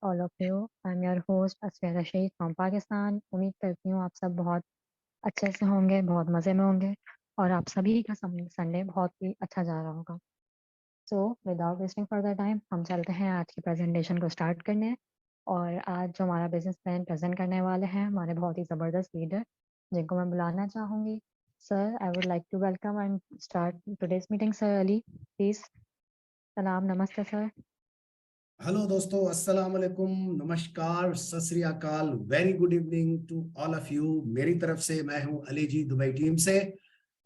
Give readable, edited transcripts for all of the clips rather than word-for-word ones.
all of you. I'm your host Asfiya Rashid from Pakistan. उम्मीद करती हूँ आप सब बहुत अच्छे से होंगे, बहुत मज़े में होंगे और आप सभी का संडे बहुत ही अच्छा जा रहा होगा। सो विदाउट वेस्टिंग फर्दर टाइम हम चलते हैं आज की प्रेजेंटेशन को स्टार्ट करने। और आज जो हमारा बिजनेस प्लान प्रेजेंट करने वाले हैं हमारे बहुत ही ज़बरदस्त लीडर जिनको मैं बुलाना चाहूँगी। Sir, I would like to welcome and start today's meeting. Sir Ali, please. सलाम, नमस्ते सर। हेलो दोस्तों, अस्सलाम वालेकुम, नमस्कार, Sat Sri Akal, very good evening to all of you. मेरी तरफ से मैं हूं अली जी, दुबई टीम से,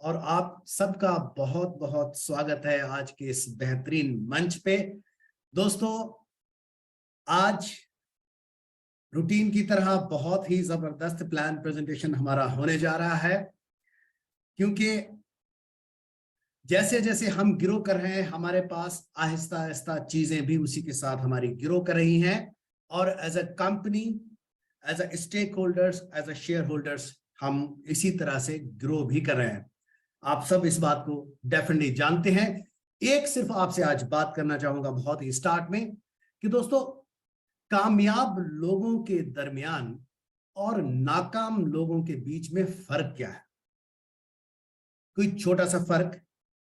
और आप सबका बहुत बहुत स्वागत है आज के इस बेहतरीन मंच पे। दोस्तों, आज रूटीन की तरह बहुत ही जबरदस्त प्लान प्रेजेंटेशन हमारा होने जा रहा है, क्योंकि जैसे जैसे हम ग्रो कर रहे हैं हमारे पास आहिस्ता आहिस्ता चीजें भी उसी के साथ हमारी ग्रो कर रही हैं, और as a company, as a stakeholders, as a shareholders हम इसी तरह से ग्रो भी कर रहे हैं। आप सब इस बात को डेफिनेटली जानते हैं। एक सिर्फ आपसे आज बात करना चाहूंगा बहुत ही स्टार्ट में कि दोस्तों, कामयाब लोगों के दरमियान और नाकाम लोगों के बीच में फर्क क्या है। कोई छोटा सा फर्क,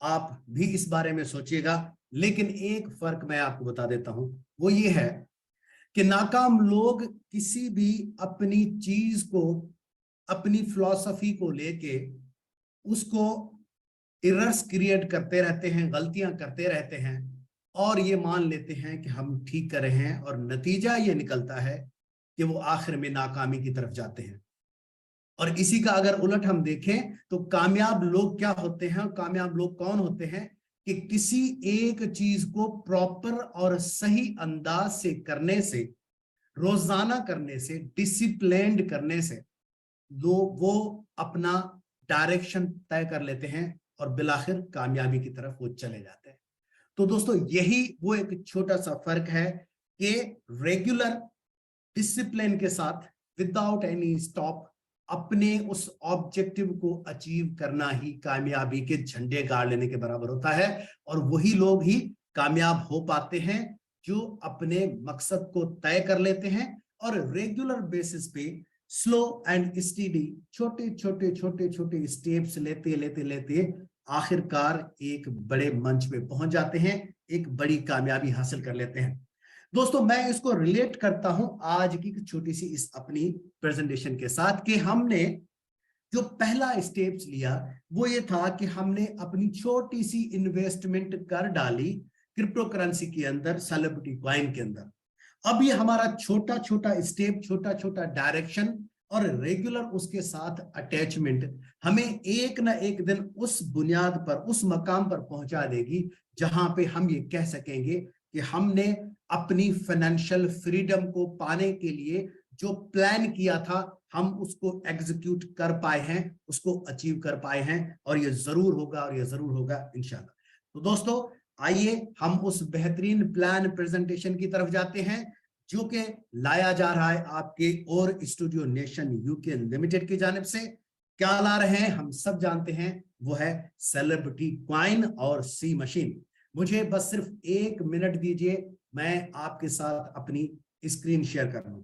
आप भी इस बारे में सोचिएगा, लेकिन एक फर्क मैं आपको बता देता हूं, वो ये है कि नाकाम लोग किसी भी अपनी चीज को, अपनी फिलॉसफी को लेके उसको एरर्स क्रिएट करते रहते हैं, गलतियां करते रहते हैं, और ये मान लेते हैं कि हम ठीक कर रहे हैं, और नतीजा ये निकलता है कि वो आखिर में नाकामी की तरफ जाते हैं। और इसी का अगर उलट हम देखें तो कामयाब लोग क्या होते हैं, कामयाब लोग कौन होते हैं कि किसी एक चीज को प्रॉपर और सही अंदाज से करने से, रोजाना करने से, डिसिप्लिन्ड करने से लोग वो अपना डायरेक्शन तय कर लेते हैं और बिलाखिर कामयाबी की तरफ वो चले जाते हैं। तो दोस्तों, यही वो एक छोटा सा फर्क है कि रेगुलर डिसिप्लिन के साथ, विदाउट एनी स्टॉप, अपने उस ऑब्जेक्टिव को अचीव करना ही कामयाबी के झंडे गाड़ लेने के बराबर होता है। और वही लोग ही कामयाब हो पाते हैं जो अपने मकसद को तय कर लेते हैं और रेगुलर बेसिस पे स्लो एंड स्टीडी, छोटे छोटे छोटे छोटे स्टेप्स लेते लेते लेते आखिरकार एक बड़े मंच पे पहुंच जाते हैं, एक बड़ी कामयाबी हासिल कर लेते हैं। दोस्तों, मैं इसको रिलेट करता हूं आज की छोटी सी इस अपनी प्रेजेंटेशन के साथ कि हमने जो पहला स्टेप्स लिया वो ये था कि हमने अपनी छोटी सी इन्वेस्टमेंट कर डाली क्रिप्टो करेंसी के अंदर, सेलिब्रिटी कॉइन के अंदर। अब ये हमारा छोटा छोटा स्टेप, छोटा छोटा डायरेक्शन और रेगुलर उसके साथ अटैचमेंट हमें एक ना एक दिन उस बुनियाद पर, उस मकाम पर पहुंचा देगी जहां पे हम ये कह सकेंगे कि हमने अपनी फाइनेंशियल फ्रीडम को पाने के लिए जो प्लान किया था हम उसको एग्जीक्यूट कर पाए हैं, उसको अचीव कर पाए हैं, और ये जरूर होगा, और ये जरूर होगा इंशाल्लाह। तो दोस्तों, आइए हम उस बेहतरीन प्लान प्रेजेंटेशन की तरफ जाते हैं जो कि लाया जा रहा है आपके और स्टूडियो नेशन यूके लिमिटेड की जानिब से। क्या ला रहे हैं हम सब जानते हैं, वो है सेलिब्रिटी कॉइन और सी मशीन। मुझे बस सिर्फ 1 मिनट दीजिए, मैं आपके साथ अपनी स्क्रीन शेयर कर लूं।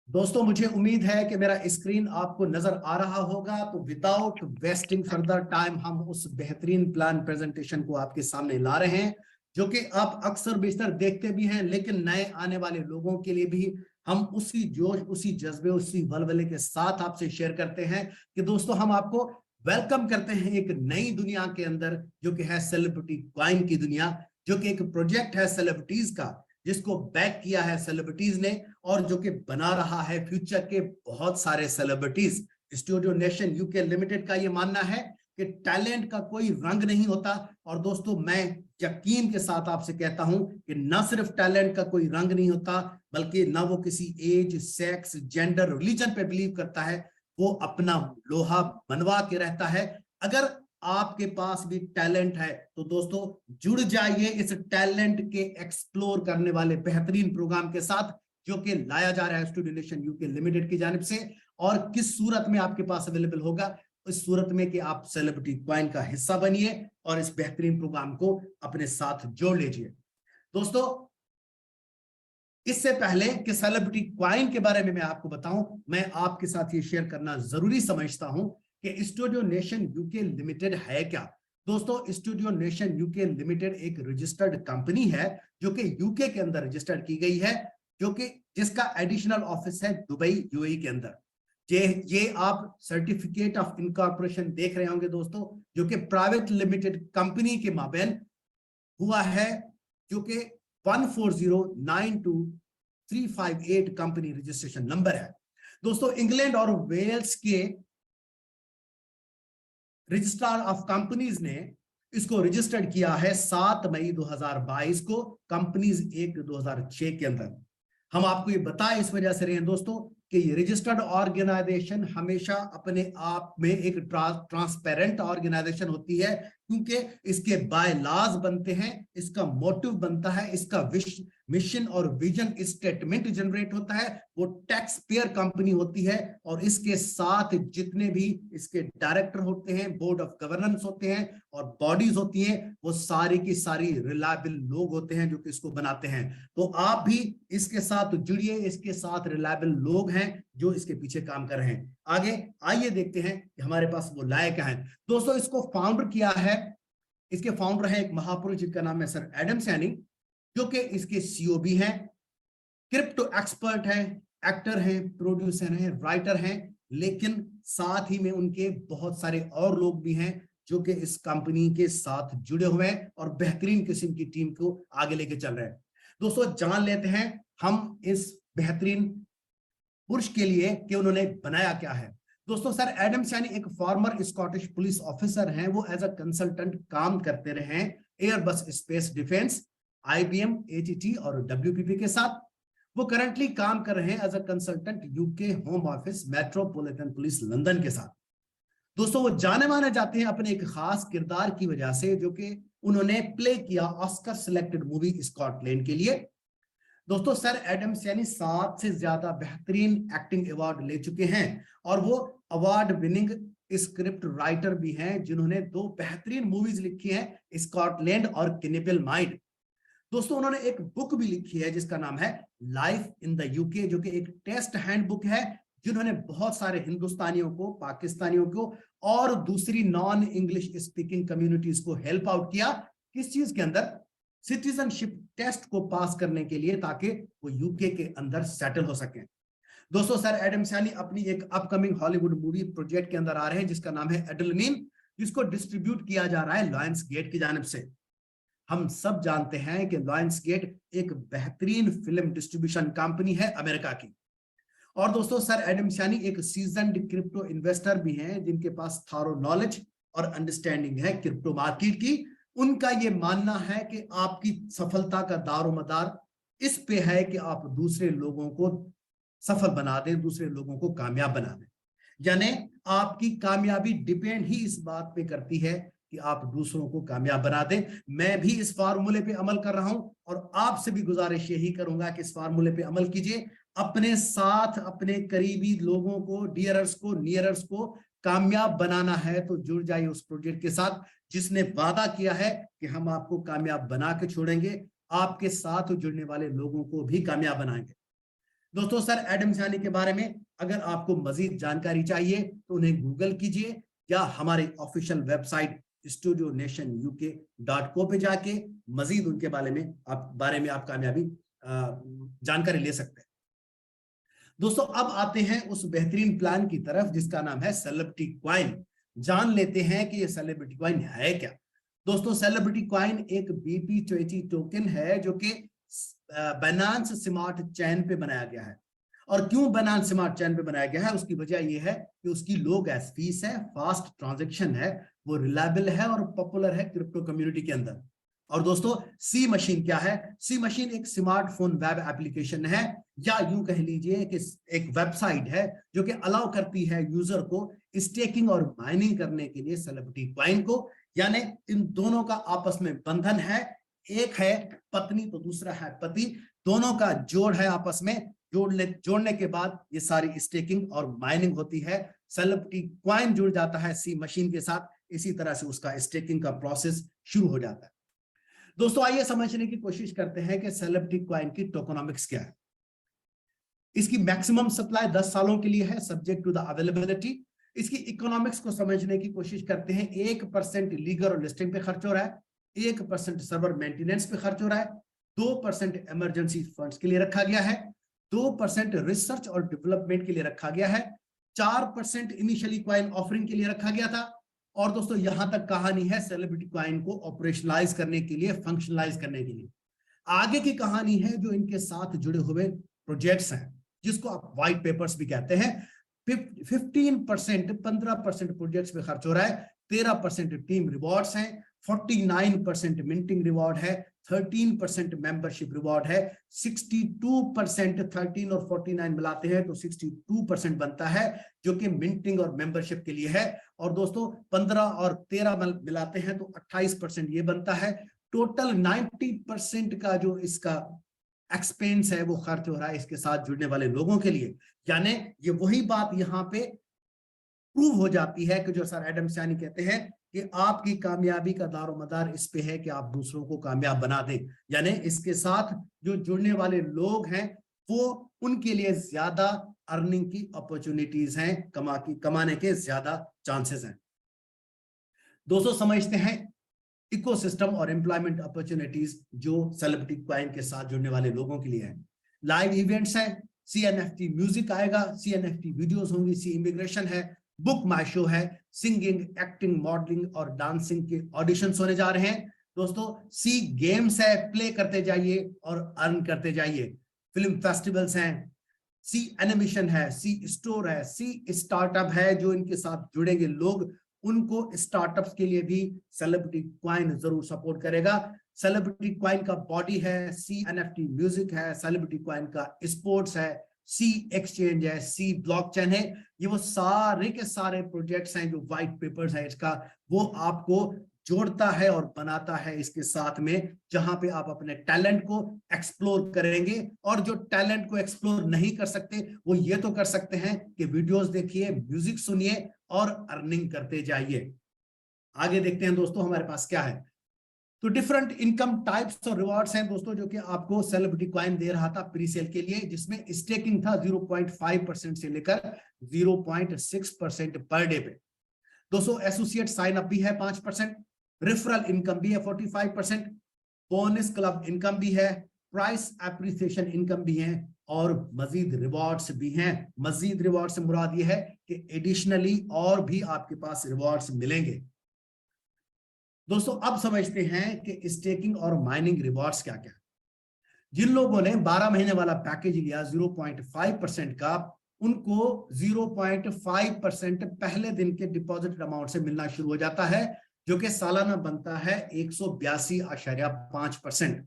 दोस्तों, मुझे उम्मीद है कि मेरा स्क्रीन आपको नजर आ रहा होगा। तो विदाउट वेस्टिंग फर्दर टाइम हम उस बेहतरीन प्लान प्रेजेंटेशन को आपके सामने ला रहे हैं, जो कि आप अक्सर बेशतर देखते भी हैं, लेकिन नए आने वाले लोगों के लिए भी हम उसी जोश, उसी जज्बे, उसी वलवले के साथ आपसे शेयर करते हैं कि दोस्तों, हम आपको वेलकम करते हैं एक नई दुनिया के अंदर, जो कि है सेलिब्रिटी कॉइन की दुनिया, जो कि एक प्रोजेक्ट है सेलिब्रिटीज का, जिसको बैक किया है सेलिब्रिटीज ने, और जो कि बना रहा है फ्यूचर के बहुत सारे celebrities. Studio nation UK limited का ये मानना है कि टैलेंट का कोई रंग नहीं होता। और दोस्तों, मैं यकीन के साथ आपसे कहता हूं कि न सिर्फ टैलेंट का कोई रंग नहीं होता, बल्कि ना वो किसी एज, सेक्स, जेंडर, रिलीजन पे बिलीव करता है, वो अपना लोहा मनवा के रहता है। अगर आपके पास भी टैलेंट है तो दोस्तों, जुड़ जाइए इस टैलेंट के एक्सप्लोर करने वाले बेहतरीन प्रोग्राम के साथ, जो कि लाया जा रहा है स्टूडियो नेशन यूके लिमिटेड की जानिब से। और किस सूरत में आपके पास अवेलेबल होगा, इस सूरत में कि आप सेलिब्रिटी क्वाइन का हिस्सा बनिए और इस बेहतरीन प्रोग्राम को अपने साथ जोड़ लीजिए। दोस्तों, इससे पहले कि सेलिब्रिटी क्वाइन के बारे में मैं आपको बताऊं, मैं आपके साथ ये शेयर करना जरूरी समझता हूं कि स्टूडियो नेशन यूके लिमिटेड है क्या। दोस्तों, स्टूडियो नेशन यूके लिमिटेड एक रजिस्टर्ड कंपनी है जो कि यूके के अंदर रजिस्टर्ड की गई है, जो कि जिसका एडिशनल ऑफिस है दुबई यूएई के अंदर। ये आप सर्टिफिकेट ऑफ इनकॉर्पोरेशन देख रहे होंगे दोस्तों, जो कि प्राइवेट लिमिटेड कंपनी के माबेन हुआ है, जो कि 14092-358 कंपनी रजिस्ट्रेशन नंबर है। दोस्तों, इंग्लैंड और वेल्स के रजिस्ट्रार ऑफ कंपनीज ने इसको रजिस्टर्ड किया है 7 मई 2022 को, कंपनीज एक्ट 2006 के अंदर। हम आपको ये बताए इस वजह से रहे हैं दोस्तों कि ये रजिस्टर्ड ऑर्गेनाइजेशन हमेशा अपने आप में एक ट्रांसपेरेंट ऑर्गेनाइजेशन होती है, क्योंकि इसके बाय लॉज बनते हैं, इसका मोटिव बनता है, इसका मिशन और विजन स्टेटमेंट जनरेट होता है, वो टैक्स पेयर कंपनी होती है, और इसके साथ जितने भी इसके डायरेक्टर होते हैं, बोर्ड ऑफ गवर्नेंस होते हैं और बॉडीज होती हैं, वो सारी की सारी रिलायबल लोग होते हैं जो कि इसको बनाते हैं। तो आप भी इसके साथ जुड़िए, इसके साथ रिलायबल लोग हैं जो इसके पीछे काम कर रहे हैं। आगे आइए देखते हैं कि हमारे पास वो लायक क्या है। दोस्तों, इसको फाउंडर किया है, इसके फाउंडर है एक महापुरुष जिनका नाम है सर एडम सैनी, जो कि इसके सीईओ भी हैं, क्रिप्टो एक्सपर्ट हैं, एक्टर हैं, प्रोड्यूसर हैं, राइटर हैं, लेकिन साथ ही में उनके बहुत सारे और लोग भी हैं जो कि इस कंपनी के साथ जुड़े हुए हैं और बेहतरीन किस्म की टीम को आगे लेके चल रहे हैं। दोस्तों, जान लेते हैं हम इस बेहतरीन पुरुष के लिए कि उन्होंने बनाया क्या है। दोस्तों, सर एडम सैनी एक फॉर्मर स्कॉटिश पुलिस ऑफिसर हैं। वो एज अ कंसल्टेंट काम करते रहे हैं Airbus space defence, IBM, ATT और डब्ल्यूपीपी के साथ। वो करंटली काम कर रहे हैं as a consultant UK home office metropolitan police London के साथ। दोस्तों, वो जाने माने जाते हैं अपने एक खास किरदार की वजह से, जो कि उन्होंने प्ले किया ऑस्कर सिलेक्टेड मूवी स्कॉटलैंड के लिए। दोस्तों, सर एडम सैनी 7 से ज्यादा बेहतरीन एक्टिंग अवार्ड ले चुके हैं और वो अवार्ड विनिंग स्क्रिप्ट राइटर भी हैं, जिन्होंने 2 बेहतरीन मूवीज लिखी हैं, स्कॉटलैंड और कैनिबल माइंड। दोस्तों, उन्होंने एक बुक भी लिखी है जिसका नाम है लाइफ इन द यूके, जो कि एक टेस्ट हैंड बुक है, जिन्होंने बहुत सारे हिंदुस्तानियों को, पाकिस्तानियों को और दूसरी नॉन इंग्लिश स्पीकिंग कम्युनिटीज को हेल्प आउट किया, किस चीज के अंदर, सिटीजनशिप टेस्ट को पास करने के लिए, ताकि वो यूके के अंदर सेटल हो सके। दोस्तों, सर एडम सैनी अपनी एक अपकमिंग हॉलीवुड मूवी प्रोजेक्ट के अंदर आ रहे हैं जिसका नाम है एडलमीन, जिसको डिस्ट्रीब्यूट किया जा रहा है लायंस गेट की जानिब से। हम सब जानते हैं कि लायंस गेट एक बेहतरीन फिल्म डिस्ट्रीब्यूशन कंपनी है अमेरिका की। और दोस्तों, सर एडम सैनी एक सीजन्ड क्रिप्टो इन्वेस्टर भी हैं, जिनके पास थारो नॉलेज और अंडरस्टैंडिंग है क्रिप्टो मार्केट की। उनका ये मानना है कि आपकी सफलता का दारोमदार इस पे है कि आप दूसरे लोगों को सफल बना दें, दूसरे लोगों को कामयाब बना दें। यानी आपकी कामयाबी डिपेंड ही इस बात पे करती है कि आप दूसरों को कामयाब बना दें। मैं भी इस फार्मूले पे अमल कर रहा हूं और आपसे भी गुजारिश यही करूंगा कि इस फार्मूले पे अमल कीजिए। अपने साथ अपने करीबी लोगों को, डियरर्स को, नियरर्स को कामयाब बनाना है तो जुड़ जाइए उस प्रोजेक्ट के साथ जिसने वादा किया है कि हम आपको कामयाब बना के छोड़ेंगे, आपके साथ जुड़ने वाले लोगों को भी कामयाब बनाएंगे। दोस्तों, सर एडम सैनी के बारे में अगर आपको मजीद जानकारी चाहिए तो उन्हें गूगल कीजिए या हमारे ऑफिशियल वेबसाइट studionationuk.co पे जाके मजीद उनके बारे में आप कामयाबी जानकारी ले सकते हैं। दोस्तों, अब आते हैं उस बेहतरीन प्लान की तरफ जिसका नाम है सेलिब्रिटी क्वाइन। जान लेते हैं कि ये सेलिब्रिटी क्वाइन है क्या। दोस्तों, सेलिब्रिटी क्वाइन एक BP20 टोकन है जो कि बाइनेंस स्मार्ट चेन पे बनाया गया है। और क्यों बाइनेंस स्मार्ट चेन पे बनाया गया है, उसकी वजह यह है कि उसकी लो गैस फीस है, फास्ट ट्रांजैक्शन है, वो रिलायबल है और पॉपुलर है क्रिप्टो कम्युनिटी के अंदर। और दोस्तों, सी मशीन क्या है? सी मशीन एक स्मार्टफोन वेब एप्लीकेशन है, या यूं कह लीजिए कि एक वेबसाइट है जो कि अलाउ करती है यूजर को स्टेकिंग और माइनिंग करने के लिए सेलिब्रिटी क्वाइन को। यानी इन दोनों का आपस में बंधन है, एक है पत्नी तो दूसरा है पति, दोनों का जोड़ है आपस में। जोड़ने के बाद ये सारी स्टेकिंग और माइनिंग होती है सेलिब्रिटी कॉइन जुड़ जाता है सी मशीन के साथ, इसी तरह से उसका स्टेकिंग का प्रोसेस शुरू हो जाता है। दोस्तों आइए समझने की कोशिश करते हैं कि सेलिब्रिटी कॉइन की टोकेनोमिक्स क्या है। इसकी मैक्सिमम सप्लाई 10 सालों के लिए है, सब्जेक्ट टू द अवेलेबिलिटी। इसकी इकोनॉमिक्स को समझने की कोशिश करते हैं। 1% लीगल और लिस्टिंग पे खर्च हो रहा है, 1% सर्वर मेंटेनेंस पे खर्च हो रहा है, 2% इमरजेंसी फंड्स के लिए रखा गया है, 2% रिसर्च और डेवलपमेंट के लिए रखा गया है, 4% इनिशियली कॉइन ऑफरिंग के लिए रखा गया था। और दोस्तों यहां तक कहानी है सेलिब्रिटी कॉइन को ऑपरेशनलाइज करने के लिए, फंक्शनलाइज करने के लिए। आगे की कहानी है जो इनके साथ जुड़े हुए प्रोजेक्ट्स हैं, जिसको आप व्हाइट पेपर्स भी कहते हैं। 15% प्रोजेक्ट्स पे खर्च हो रहा है, 13% टीम रिवॉर्ड्स हैं, 49% मिंटिंग रिवॉर्ड है, 13% मेंबरशिप रिवॉर्ड है, 62% 13 और 49 मिलाते हैं तो 62% बनता है जो कि मिंटिंग और मेंबरशिप के लिए है। और दोस्तों 15 और 13 मिलाते हैं तो 28% ये बनता है। टोटल 90% का जो इसका एक्सपेंस है वो खर्च हो रहा है इसके साथ जुड़ने वाले लोगों के लिए। यानी ये वही बात यहाँ पे प्रूव हो जाती है कि जो सर एडम स्यानी कहते हैं कि आपकी कामयाबी का दारोमदार इस पे है कि आप दूसरों को कामयाब बना दें। यानी इसके साथ जो जुड़ने वाले लोग हैं वो उनके लिए ज्यादा अर्निंग की अपॉर्चुनिटीज हैं, कमाने के ज्यादा चांसेस हैं। दोस्तों समझते हैं इकोसिस्टम और एम्प्लॉयमेंट अपॉर्चुनिटीज जो सेलिब्रिटी कॉइन के साथ जुड़ने वाले लोगों के लिए है। लाइव इवेंट्स हैं, CNFT म्यूजिक आएगा, CNFT वीडियोस होंगी, सी इमिग्रेशन है, बुक माई शो है, सिंगिंग, एक्टिंग, मॉडलिंग और डांसिंग के ऑडिशंस होने जा रहे हैं। दोस्तों सी गेम्स है, प्ले करते जाइए और अर्न करते जाइए। फिल्म फेस्टिवल्स हैं, सी एनिमेशन है, सी स्टोर है, सी स्टार्टअप है। जो इनके साथ जुड़ेंगे लोग उनको स्टार्टअप्स के लिए भी सेलिब्रिटी कॉइन जरूर सपोर्ट करेगा। सेलिब्रिटी कॉइन का बॉडी है, CNFT म्यूजिक है, सेलिब्रिटी कॉइन का स्पोर्ट्स है, सी एक्सचेंज है, सी ब्लॉकचेन है। ये वो सारे के सारे प्रोजेक्ट्स हैं जो व्हाइट पेपर्स है इसका, वो आपको जोड़ता है और बनाता है इसके साथ में, जहां पे आप अपने टैलेंट को एक्सप्लोर करेंगे। और जो टैलेंट को एक्सप्लोर नहीं कर सकते वो ये तो कर सकते हैं कि वीडियोस देखिए, म्यूजिक सुनिए और अर्निंग करते जाइए। आगे देखते हैं दोस्तों हमारे पास क्या है। तो डिफरेंट इनकम टाइप्स और रिवॉर्ड्स हैं दोस्तों जो कि आपको सेलिब्रिटी कॉइन दे रहा था प्री सेल के लिए, जिसमें स्टेकिंग था 0.5% से लेकर 0.6% पर डे पे। दोस्तों एसोसिएट साइन अप भी है 5%, रेफरल इनकम भी है 45%, बोनस क्लब इनकम भी है, प्राइस एप्रिसिएशन इनकम भी है और मजीद रिवॉर्ड्स भी हैं। मजीद रिवॉर्ड से मुराद ये है कि एडिशनली और भी आपके पास रिवॉर्ड्स मिलेंगे। दोस्तों अब समझते हैं कि स्टेकिंग और माइनिंग रिवॉर्ड्स क्या क्या है। जिन लोगों ने 12 महीने वाला पैकेज लिया 0.5% का, उनको 0.5% पहले दिन के डिपॉजिट अमाउंट से मिलना शुरू हो जाता है, जो कि सालाना बनता है 182.5%।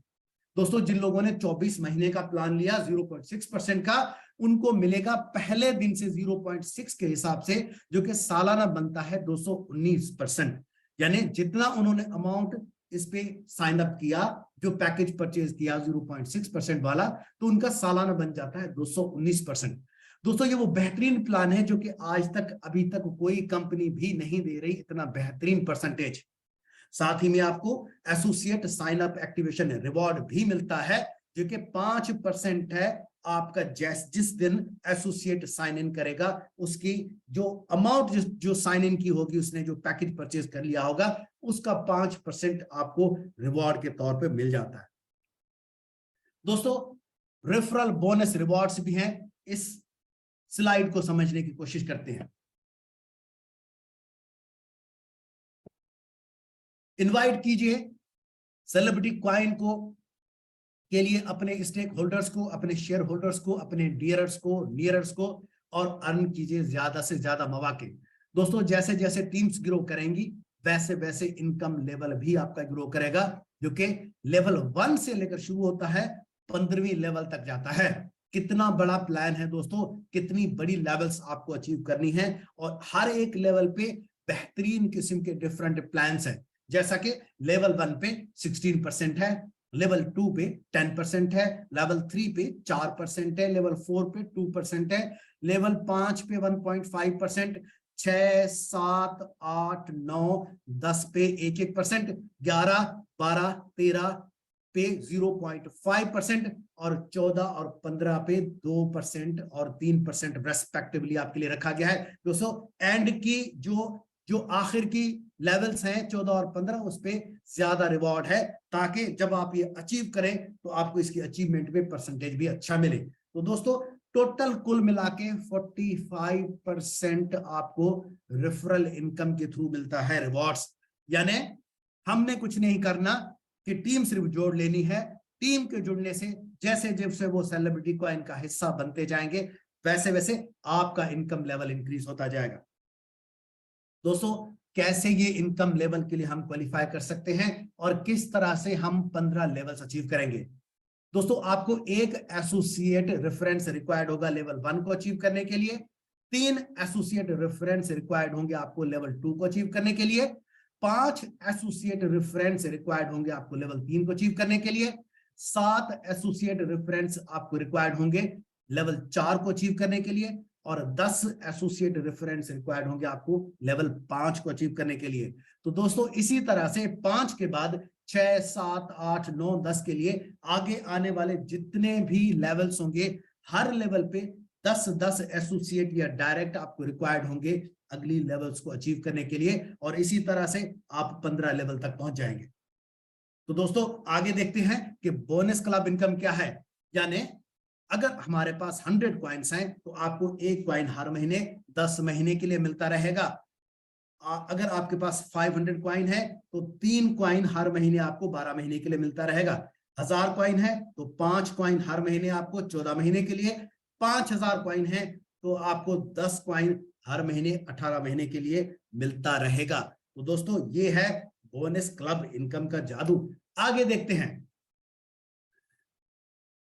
दोस्तों जिन लोगों ने 24 महीने का प्लान लिया 0.6% का, उनको मिलेगा पहले दिन से 0.6 के हिसाब से, जो कि सालाना बनता है 219%। यानी जितना उन्होंने अमाउंट इस पे साइन अप किया, जो पैकेज परचेज किया 0.6% वाला, तो उनका सालाना बन जाता है 219%। दोस्तों ये वो बेहतरीन प्लान है जो कि आज तक अभी तक कोई कंपनी भी नहीं दे रही इतना बेहतरीन परसेंटेज। साथ ही में आपको associate sign up activation reward भी मिलता है, जो कि 5% है आपका। जिस दिन एसोसिएट साइन इन करेगा उसकी जो अमाउंट जो साइन इन की होगी, उसने जो पैकेज परचेज कर लिया होगा, उसका 5% आपको रिवॉर्ड के तौर पे मिल जाता है। दोस्तों रेफरल बोनस रिवॉर्ड्स भी हैं। इस स्लाइड को समझने की कोशिश करते हैं। इनवाइट कीजिए सेलिब्रिटी कॉइन को के लिए अपने स्टेक होल्डर्स को, अपने शेयर होल्डर्स को, अपने डियरर्स को, नियरर्स को, और अर्न कीजिए ज्यादा से ज्यादा मौके। दोस्तों जैसे जैसे टीम्स ग्रो करेंगी वैसे वैसे इनकम लेवल भी आपका ग्रो करेगा, जो कि लेवल 1 से लेकर शुरू होता है 15वीं लेवल तक जाता है। कितना बड़ा प्लान है दोस्तों, कितनी बड़ी लेवल्स आपको अचीव करनी है, और हर एक लेवल पे बेहतरीन किस्म के डिफरेंट प्लान्स हैं। जैसा कि लेवल 1 पे 16% है, लेवल 2 पे 10% है, लेवल 3 पे 4% है, लेवल 4 पे 2% है, लेवल 5 पे 1.5%, 6, 7, 8, 9, 10 पे 1-1%, 11, 12, 13 पे 0.5% और 14 और 15 पे 2% और 3% रेस्पेक्टिवली आपके लिए रखा गया है दोस्तों। एंड की जो आखिर की लेवल्स हैं 14 और 15, उस पे ज्यादा रिवॉर्ड है, ताकि जब आप ये अचीव करें तो आपको इसकी अचीवमेंट में परसेंटेज भी अच्छा मिले। तो दोस्तों टोटल कुल मिला के 45% आपको रेफरल इनकम के थ्रू मिलता है रिवॉर्ड्स। यानी हमने कुछ नहीं करना कि टीम सिर्फ जोड़ लेनी है। टीम के जुड़ने से जैसे जैसे वो सेलिब्रिटी कॉइन का हिस्सा बनते जाएंगे, वैसे वैसे आपका इनकम लेवल इंक्रीज होता जाएगा। दोस्तों कैसे ये इनकम लेवल के लिए हम क्वालिफाई कर सकते हैं और किस तरह से हम 15 लेवल्स अचीव करेंगे। दोस्तों आपको एक एसोसिएट रेफरेंस रिक्वायर्ड होगा लेवल 1 को अचीव करने के लिए, 3 एसोसिएट रेफरेंस रिक्वायर्ड होंगे आपको लेवल 2 को अचीव करने के लिए, 5 एसोसिएट रेफरेंस रिक्वायर्ड होंगे आपको लेवल 3 को अचीव करने के लिए, 7 एसोसिएट रेफरेंस आपको रिक्वायर्ड होंगे लेवल 4 को अचीव करने के लिए, और 10 एसोसिएट रेफरेंस रिक्वायर्ड होंगे आपको लेवल 5 को अचीव करने के लिए। तो दोस्तों इसी तरह से 5 के बाद 6, 7, 8, 9, 10 के लिए आगे आने वाले जितने भी लेवल्स होंगे, हर लेवल पे 10-10 एसोसिएट या डायरेक्ट आपको रिक्वायर्ड होंगे अगली लेवल्स को अचीव करने के लिए, और इसी तरह से आप 15 लेवल तक पहुंच जाएंगे। तो दोस्तों आगे देखते हैं कि बोनस क्लब इनकम क्या है। यानी अगर हमारे पास 100 कॉइन्स हैं तो आपको एक कॉइन हर महीने 10 महीने के लिए मिलता रहेगा। अगर आपके पास 500 कॉइन है तो 3 कॉइन हर महीने आपको 12 महीने के लिए मिलता रहेगा। 1000 कॉइन है तो 5 कॉइन हर महीने आपको 14 महीने के लिए, 5000 कॉइन है तो आपको 10 कॉइन हर महीने 18 महीने के लिए मिलता रहेगा। तो दोस्तों ये है बोनस क्लब इनकम का जादू। आगे देखते हैं।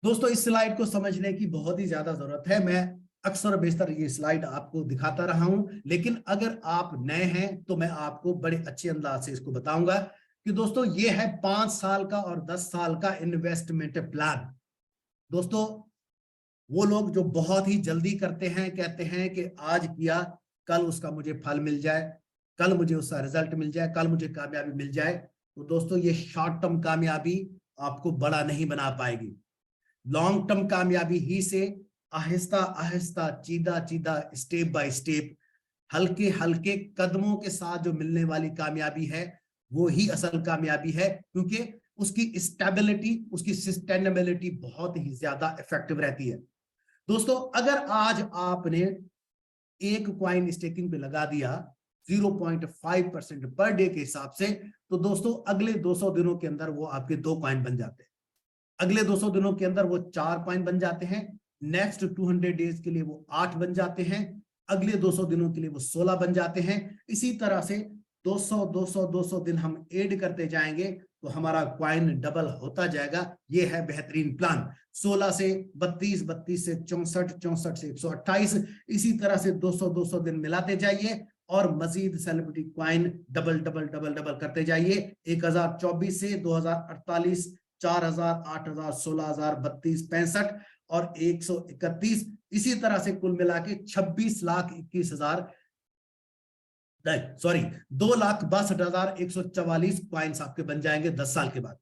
दोस्तों इस स्लाइड को समझने की बहुत ही ज्यादा जरूरत है। मैं अक्सर बेशतर ये स्लाइड आपको दिखाता रहा हूं, लेकिन अगर आप नए हैं तो मैं आपको बड़े अच्छे अंदाज से इसको बताऊंगा कि दोस्तों ये है 5 साल का और 10 साल का इन्वेस्टमेंट प्लान। दोस्तों वो लोग जो बहुत ही जल्दी करते हैं, कहते हैं कि आज किया कल उसका मुझे फल मिल जाए, कल मुझे उसका रिजल्ट मिल जाए, कल मुझे कामयाबी मिल जाए, तो दोस्तों ये शॉर्ट टर्म कामयाबी आपको बड़ा नहीं बना पाएगी। लॉन्ग टर्म कामयाबी ही से Aahista Aahista चीदा चीदा step by step हल्के हल्के कदमों के साथ जो मिलने वाली कामयाबी है वो ही असल कामयाबी है, क्योंकि उसकी स्टेबिलिटी, उसकी सस्टेनेबिलिटी बहुत ही ज्यादा इफेक्टिव रहती है। दोस्तों अगर आज आपने एक कॉइन स्टेकिंग पे लगा दिया 0.5% पर डे के हिसाब से, तो दोस्तों अगले 200 दिनों के अंदर वो आपके 2 कॉइन बन जाते हैं, अगले 200 दिनों के अंदर वो 4 कॉइन बन जाते हैं, नेक्स्ट 200 डेज के लिए वो 8 बन जाते हैं, अगले 200 दिनों के लिए वो 16 बन जाते हैं। इसी तरह से 200 दिन हम ऐड करते जाएंगे तो हमारा कॉइन डबल होता जाएगा। ये है बेहतरीन प्लान। 16 से 32, 32 से 64, 64 से 128, इसी तरह से 200 दिन मिलाते जाइए और मजीद celebrity coin double double double double करते जाइए। 1024 से 2048, 4000, 8000, 16000, 32, 65 और 131, इसी तरह से कुल मिला के 26,21,000 सॉरी 2,62,144 कॉइन्स आपके बन जाएंगे 10 साल के बाद।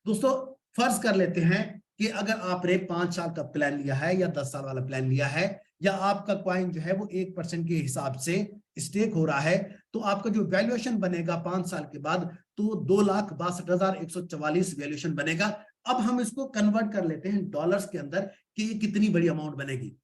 दोस्तों फर्ज कर लेते हैं कि अगर आपने 5 साल का प्लान लिया है या 10 साल वाला प्लान लिया है, या आपका कॉइन जो है वो 1% के हिसाब से स्टेक हो रहा है, तो आपका जो वैल्यूएशन बनेगा 5 साल के बाद तो 2,62,144 वैल्यूएशन बनेगा। अब हम इसको कन्वर्ट कर लेते हैं डॉलर्स के अंदर कि कितनी बड़ी अमाउंट बनेगी।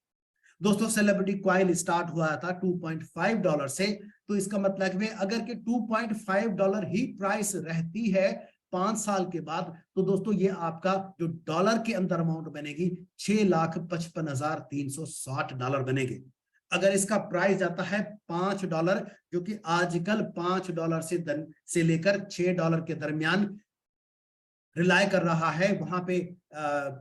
दोस्तों सेलिब्रिटी कॉइन स्टार्ट हुआ था $2.5 से, तो इसका मतलब है अगर कि $2.5 ही प्राइस रहती है 5 साल के बाद, तो दोस्तों ये आपका जो डॉलर के अंदर अमाउंट बनेगी $6,55,360 बनेगी। अगर इसका प्राइस जाता है $5, जो कि आजकल $5 से लेकर $6 के दरमियान रिलाय कर रहा है, वहां पे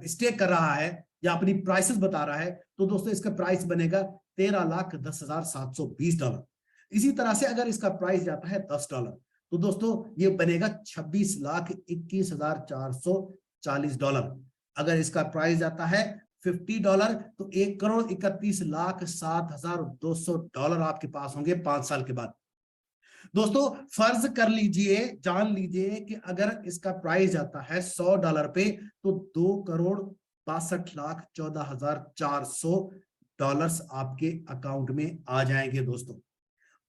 स्टेक कर रहा है या अपनी प्राइसेस बता रहा है, तो दोस्तों इसका प्राइस बनेगा $13,10,720। इसी तरह से अगर इसका प्राइस जाता है $10, तो दोस्तों ये बनेगा $26,21,440। अगर इसका प्राइस जाता है $50, तो $1,31,07,200 आपके पास होंगे 5 साल के बाद। दोस्तों फर्ज कर लीजिए, जान लीजिए कि अगर इसका प्राइस जाता है $100 पे, तो $2,62,14,400 आपके अकाउंट में आ जाएंगे दोस्तों।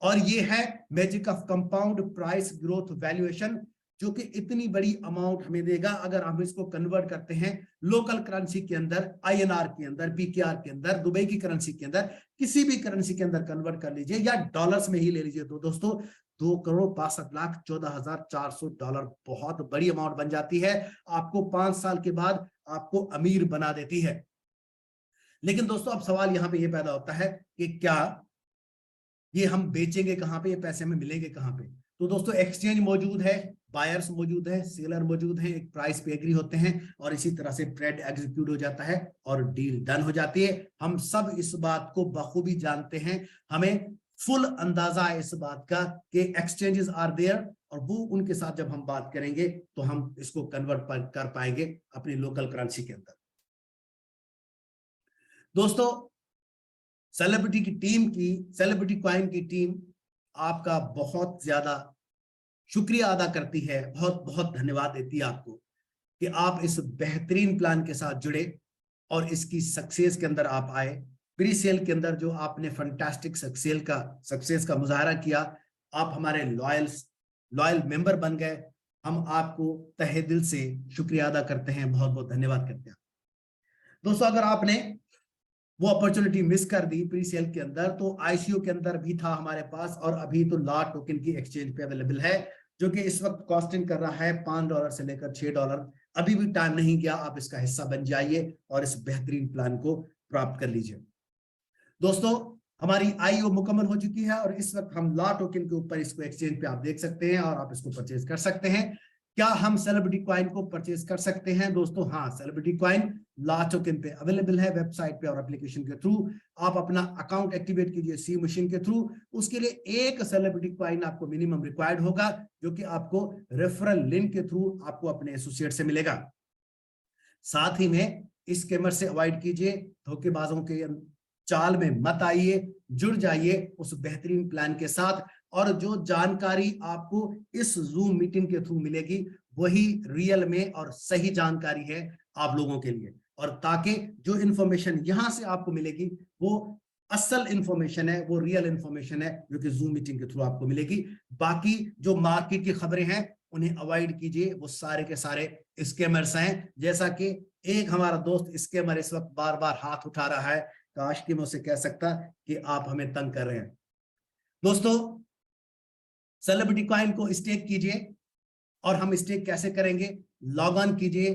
और ये है magic of compound price growth valuation, जो कि इतनी बड़ी अमाउंट हमें देगा अगर हम इसको कन्वर्ट करते हैं लोकल करेंसी के अंदर, INR के अंदर, BKR के अंदर, दुबई की करेंसी के अंदर, किसी भी करेंसी के अंदर कन्वर्ट कर लीजिए या डॉलर्स में ही ले लीजिए। तो दोस्तों $2,62,14,400 बहुत बड़ी अमाउंट बन जाती है, आपको 5 साल के बाद आपको अमीर बना देती है। लेकिन दोस्तों अब सवाल यहां पे ये पैदा होता है कि क्या ये हम बेचेंगे कहां पे, ये पैसे हमें मिलेंगे कहां पे? तो दोस्तों एक्सचेंज मौजूद है, बायर्स मौजूद है, सेलर मौजूद है, एक प्राइस पे एग्री होते हैं और इसी तरह से ट्रेड एग्जीक्यूट हो जाता है और डील डन हो जाती है। हम सब इस बात को बखूबी जानते हैं, हमें फुल अंदाजा है इस बात का कि एक्सचेंजेस आर देयर, और वो उनके साथ जब हम बात करेंगे तो हम इसको कन्वर्ट कर पाएंगे अपनी लोकल करेंसी के अंदर। दोस्तों सेलिब्रिटी कॉइन की टीम आपका बहुत ज्यादा शुक्रिया अदा करती है, बहुत बहुत धन्यवाद देती है आपको कि आप इस बेहतरीन प्लान के साथ जुड़े और इसकी सक्सेस के अंदर आप आए। प्री सेल के अंदर जो आपने फंटास्टिक सक्सेस का मुजाहरा किया, आप हमारे लॉयल मेंबर बन गए। हम आपको तहे दिल से शुक्रिया अदा करते हैं, बहुत बहुत धन्यवाद करते हैं। दोस्तों अगर आपने वो अपॉर्चुनिटी मिस कर दी प्री सेल के अंदर, तो ICO के अंदर भी था हमारे पास, और अभी तो लॉ टोकन की एक्सचेंज पे अवेलेबल है, जो कि इस वक्त कॉस्टिंग कर रहा है $5 से लेकर $6। अभी भी टाइम नहीं गया, आप इसका हिस्सा बन जाइए और इस बेहतरीन प्लान को प्राप्त कर लीजिए। दोस्तों हमारी IO मुकम्मल हो चुकी है और इस वक्त हम लॉ टोकन के ऊपर इसको एक्सचेंज पे आप देख सकते हैं और आप इसको परचेज कर सकते हैं। क्या हम सेलिब्रिटी कॉइन को परचेज कर सकते हैं? दोस्तों हाँ, सेलिब्रिटी कॉइन लॉ टोकन पे अवेलेबल है, वेबसाइट पे और एप्लीकेशन के थ्रू। आप अपना अकाउंट एक्टिवेट कीजिए सी मशीन के थ्रू। उसके लिए एक सेलिब्रिटी कॉइन आपको मिनिमम रिक्वायर्ड होगा, जो कि आपको रेफरल लिंक के थ्रू आपको अपने एसोसिएट से मिलेगा। साथ ही में स्कैमर से अवॉइड कीजिए, धोखेबाजों के चाल में मत आइए, जुड़ जाइए उस बेहतरीन प्लान के साथ। और जो जानकारी आपको इस जूम मीटिंग के थ्रू मिलेगी वही रियल में और सही जानकारी है आप लोगों के लिए, और ताकि जो इंफॉर्मेशन यहां से आपको मिलेगी वो असल इंफॉर्मेशन है, वो रियल इंफॉर्मेशन है जो कि जूम मीटिंग के थ्रू आपको मिलेगी। बाकी जो मार्केट की खबरें हैं उन्हें अवॉइड कीजिए, वो सारे के सारे स्कैमर्स हैं। जैसा कि एक हमारा दोस्त स्कैमर इस वक्त बार बार हाथ उठा रहा है, काश कि मैं उसे कह सकता कि आप हमें तंग कर रहे हैं। दोस्तों सेलिब्रिटी कॉइन को स्टेक कीजिए, और हम स्टेक कैसे करेंगे? लॉग ऑन कीजिए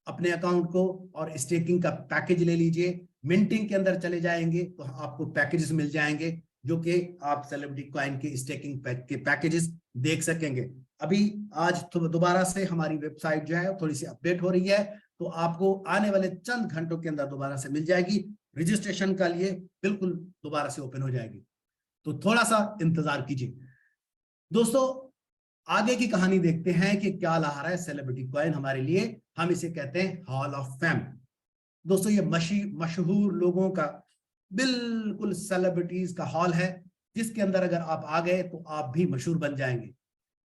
अपने अकाउंट को और स्टेकिंग का पैकेज ले लीजिए। मिंटिंग के अंदर चले जाएंगे तो आपको पैकेजेस मिल जाएंगे, जो कि आप सेलिब्रिटी कॉइन के स्टेकिंग के पैकेजेस देख सकेंगे। अभी आज तो दोबारा से हमारी वेबसाइट जो है थोड़ी सी अपडेट हो रही है, तो आपको आने वाले चंद घंटों के अंदर दोबारा से मिल जाएगी। रजिस्ट्रेशन का लिए बिल्कुल दोबारा से ओपन हो जाएगी, तो थोड़ा सा इंतजार कीजिए। दोस्तों आगे की कहानी देखते हैं कि क्या ला रहा है सेलिब्रिटी कॉइन हमारे लिए। हम इसे कहते हैं हॉल ऑफ फेम। दोस्तों ये मशहूर लोगों का, बिल्कुल सेलिब्रिटीज का हॉल है, जिसके अंदर अगर आप आ गए तो आप भी मशहूर बन जाएंगे।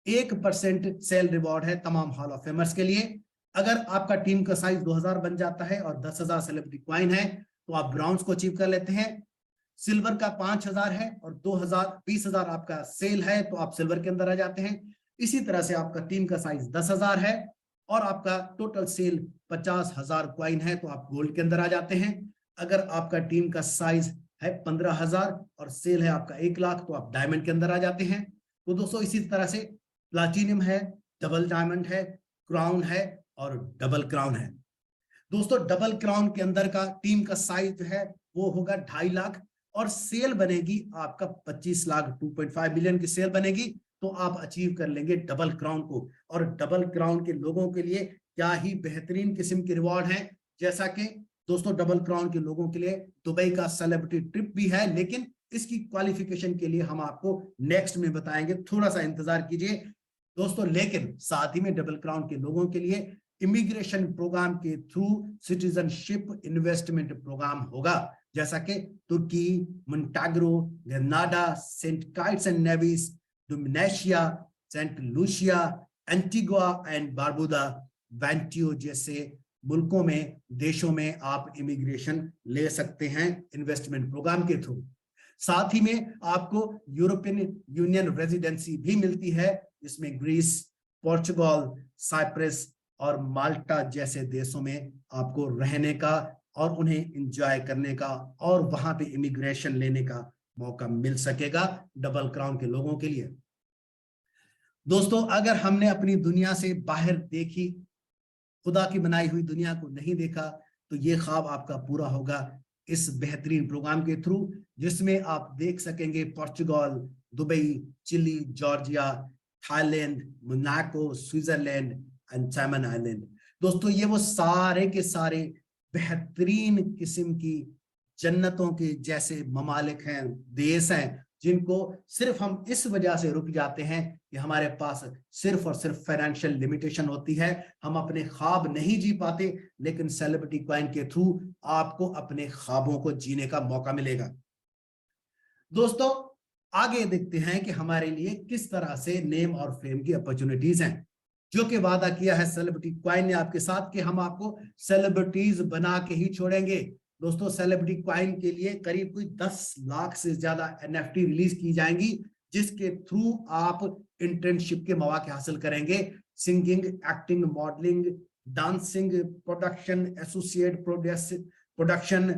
1% सेल रिवॉर्ड है तमाम हॉल ऑफ फेमर्स के लिए। अगर आपका टीम का साइज 2000 बन जाता है और 10,000 सेलिब्रिटी कॉइन है तो आप ब्रॉन्ज को अचीव कर लेते हैं। सिल्वर का 5000 है और 20,000 आपका सेल है तो आप सिल्वर के अंदर आ जाते हैं। इसी तरह से आपका टीम का साइज 10,000 है और आपका टोटल सेल 50,000 कॉइन है तो आप गोल्ड के अंदर आ जाते हैं। अगर आपका टीम का साइज है 15,000 और सेल है आपका 1,00,000 तो आप डायमंड के अंदर आ जाते हैं। तो दोस्तों इसी तरह से प्लैटिनम है, डबल डायमंड है, क्राउन है और डबल क्राउन है। दोस्तों डबल क्राउन के अंदर का टीम का साइज जो है वो होगा 2.5 लाख और सेल बनेगी आपका 25 लाख, 2.5 बिलियन की सेल बनेगी, तो आप अचीव कर लेंगे डबल क्राउन को। और डबल क्राउन के लोगों के लिए क्या ही बेहतरीन किस्म के रिवॉर्ड हैं। जैसा कि दोस्तों डबल क्राउन के लोगों के लिए दुबई का सेलिब्रिटी ट्रिप भी है, लेकिन इसकी क्वालिफिकेशन के लिए हम आपको नेक्स्ट में बताएंगे, थोड़ा सा इंतजार कीजिए दोस्तों। लेकिन साथ ही में डबल क्राउन के लोगों के लिए इमिग्रेशन प्रोग्राम के थ्रू सिटीजनशिप इन्वेस्टमेंट प्रोग्राम होगा, जैसा कि तुर्की, Montenegro, Grenada, Saint Kitts and Nevis, Dominica, Saint Lucia, Antigua and Barbuda, Vanuatu जैसे मुल्कों में, देशों में आप इमिग्रेशन ले सकते हैं इन्वेस्टमेंट प्रोग्राम के थ्रू। साथ ही में आपको यूरोपियन यूनियन रेजिडेंसी भी मिलती है, जिसमें ग्रीस, पोर्चुगल, साइप्रस और माल्टा जैसे देशों में आपको रहने का और उन्हें एंजॉय करने का और वहां पे इमिग्रेशन लेने का मौका मिल सकेगा डबल क्राउन के लोगों के लिए। दोस्तों, अगर हमने अपनी दुनिया से बाहर देखी, खुदा की बनाई हुई दुनिया को नहीं देखा, तो ये ख्वाब आपका पूरा होगा इस बेहतरीन प्रोग्राम के थ्रू, जिसमें आप देख सकेंगे Portugal, Dubai, Chile, Georgia, Thailand, Monaco, Switzerland and सैमन आइलैंड। दोस्तों, ये वो सारे के सारे बेहतरीन किस्म की जन्नतों के जैसे ममालिक हैं, देश हैं, जिनको सिर्फ हम इस वजह से रुक जाते हैं कि हमारे पास सिर्फ और सिर्फ फाइनेंशियल लिमिटेशन होती है, हम अपने ख्वाब नहीं जी पाते। लेकिन सेलिब्रिटी कॉइन के थ्रू आपको अपने ख्वाबों को जीने का मौका मिलेगा। दोस्तों, आगे देखते हैं कि हमारे लिए किस तरह से नेम और फेम की अपॉर्चुनिटीज हैं, जो कि वादा किया है सेलिब्रिटी कॉइन ने आपके साथ कि हम आपको सेलिब्रिटीज बना के ही छोड़ेंगे। दोस्तों, सेलिब्रिटी कॉइन के लिए करीब कोई 10 लाख से ज्यादा NFT रिलीज की जाएंगी, जिसके थ्रू आप इंटर्नशिप के मौके हासिल करेंगे। Singing, acting, modelling, dancing, production associate, production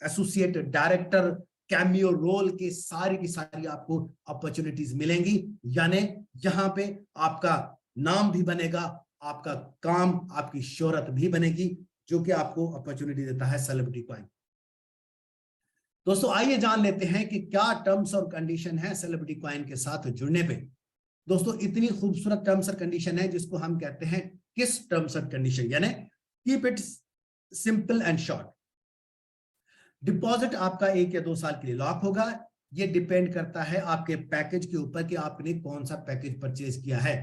associate director, cameo role के सारी की सारी आपको अपॉर्चुनिटीज मिलेंगी। यानी यहाँ पे आपका नाम भी बनेगा, आपका काम, आपकी शोहरत भी बनेगी, जो कि आपको अपॉर्चुनिटी देता है सेलिब्रिटी कॉइन। दोस्तों, आइए जान लेते हैं कि क्या टर्म्स और कंडीशन है सेलिब्रिटी कॉइन के साथ जुड़ने पे। दोस्तों, इतनी खूबसूरत टर्म्स और कंडीशन है जिसको हम कहते हैं किस टर्म्स और कंडीशन, यानी keep it simple and short. Deposit आपका 1 या 2 साल के लिए लॉक होगा। ये डिपेंड करता है आपके पैकेज के ऊपर कि आपने कौन सा पैकेज परचेज किया है।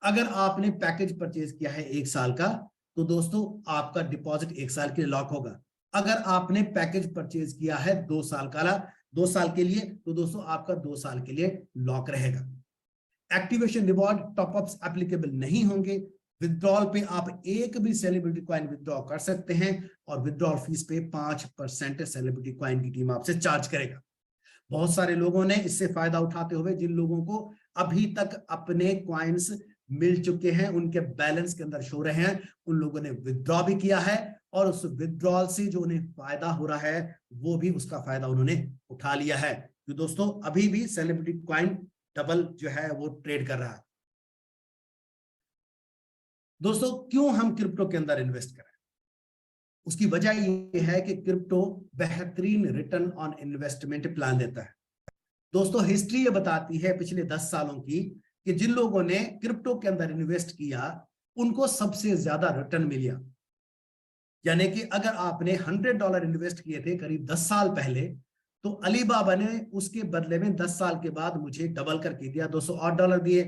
अगर आपने पैकेज परचेज किया है 1 साल का, तो दोस्तों आपका डिपॉजिट 1 साल के लिए लॉक होगा। अगर आपने पैकेज परचेज किया है 2 साल के लिए, तो दोस्तों आपका 2 साल के लिए लॉक रहेगा। एक्टिवेशन रिवॉर्ड टॉपअप्स एप्लीकेबल नहीं होंगे। विथड्रॉल पे आप एक भी सेलिब्रिटी कॉइन विथड्रॉ कर सकते हैं और विथड्रॉल फीस पे 5% सेलिब्रिटी कॉइन की टीम आपसे चार्ज करेगा। बहुत सारे लोगों ने इससे फायदा उठाते हुए, जिन लोगों को अभी तक अपने कॉइन्स मिल चुके हैं, उनके बैलेंस के अंदर शो रहे हैं, उन लोगों ने विथड्रॉ भी किया है और उस विथड्रॉल से जो उन्हें फायदा हो रहा है, वो भी उसका फायदा उन्होंने उठा लिया है। तो दोस्तों, अभी भी सेलिब्रिटी कॉइन डबल जो है वो ट्रेड कर रहा है। दोस्तों, क्यों हम क्रिप्टो के अंदर इन्वेस्ट करें? उसकी वजह ये है कि क्रिप्टो बेहतरीन रिटर्न ऑन इन्वेस्टमेंट प्लान देता है। दोस्तों, हिस्ट्री ये बताती है पिछले 10 सालों की कि जिन लोगों ने क्रिप्टो के अंदर इन्वेस्ट किया, उनको सबसे ज्यादा रिटर्न मिला। यानी कि अगर आपने $100 इन्वेस्ट किए थे करीब 10 साल पहले, तो अलीबाबा ने उसके बदले में 10 साल के बाद मुझे डबल करके दिया, $208 दिए।